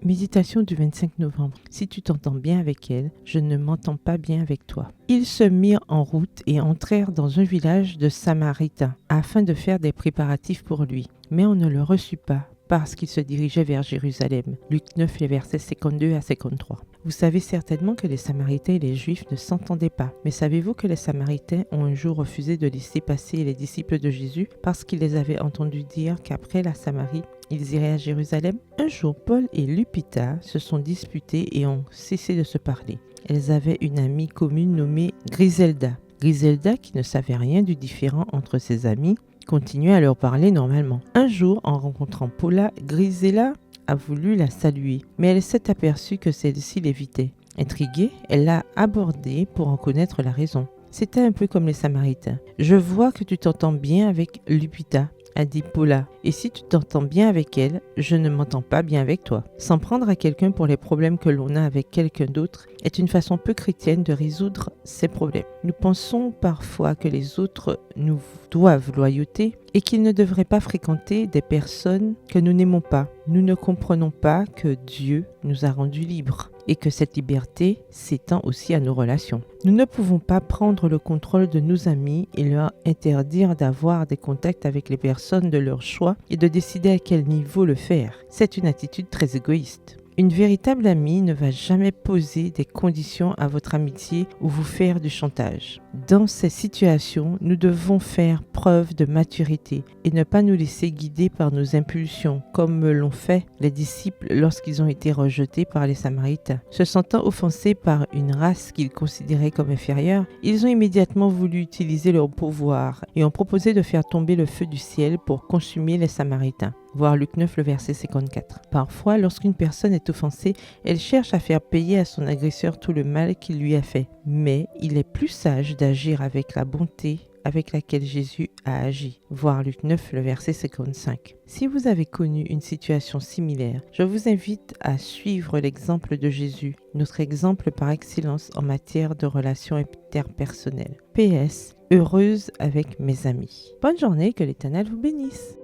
Méditation du 25 novembre. Si tu t'entends bien avec elle, je ne m'entends pas bien avec toi. Ils se mirent en route et entrèrent dans un village de Samaritains afin de faire des préparatifs pour lui. Mais on ne le reçut pas parce qu'il se dirigeait vers Jérusalem. Luc 9, les versets 52 à 53. Vous savez certainement que les Samaritains et les Juifs ne s'entendaient pas. Mais savez-vous que les Samaritains ont un jour refusé de laisser passer les disciples de Jésus parce qu'ils les avaient entendus dire qu'après la Samarie, ils iraient à Jérusalem? Un jour, Paul et Lupita se sont disputés et ont cessé de se parler. Elles avaient une amie commune nommée Griselda. Griselda, qui ne savait rien du différend entre ses amis, continuait à leur parler normalement. Un jour, en rencontrant Paula, Griselda a voulu la saluer, mais elle s'est aperçue que celle-ci l'évitait. Intriguée, elle l'a abordée pour en connaître la raison. C'était un peu comme les Samaritains. « Je vois que tu t'entends bien avec Lupita », a dit Paula. « Et si tu t'entends bien avec elle, je ne m'entends pas bien avec toi. » S'en prendre à quelqu'un pour les problèmes que l'on a avec quelqu'un d'autre est une façon peu chrétienne de résoudre ses problèmes. Nous pensons parfois que les autres nous doivent loyauté et qu'ils ne devraient pas fréquenter des personnes que nous n'aimons pas. Nous ne comprenons pas que Dieu nous a rendus libres et que cette liberté s'étend aussi à nos relations. Nous ne pouvons pas prendre le contrôle de nos amis et leur interdire d'avoir des contacts avec les personnes de leur choix et de décider à quel niveau le faire. C'est une attitude très égoïste. Une véritable amie ne va jamais poser des conditions à votre amitié ou vous faire du chantage. Dans ces situations, nous devons faire preuve de maturité et ne pas nous laisser guider par nos impulsions, comme l'ont fait les disciples lorsqu'ils ont été rejetés par les Samaritains. Se sentant offensés par une race qu'ils considéraient comme inférieure, ils ont immédiatement voulu utiliser leur pouvoir et ont proposé de faire tomber le feu du ciel pour consumer les Samaritains. Voir Luc 9, le verset 54. Parfois, lorsqu'une personne est offensée, elle cherche à faire payer à son agresseur tout le mal qu'il lui a fait. Mais il est plus sage d'agir avec la bonté avec laquelle Jésus a agi. Voir Luc 9, le verset 55. Si vous avez connu une situation similaire, je vous invite à suivre l'exemple de Jésus, notre exemple par excellence en matière de relations interpersonnelles. PS, heureuse avec mes amis. Bonne journée, que l'Éternel vous bénisse.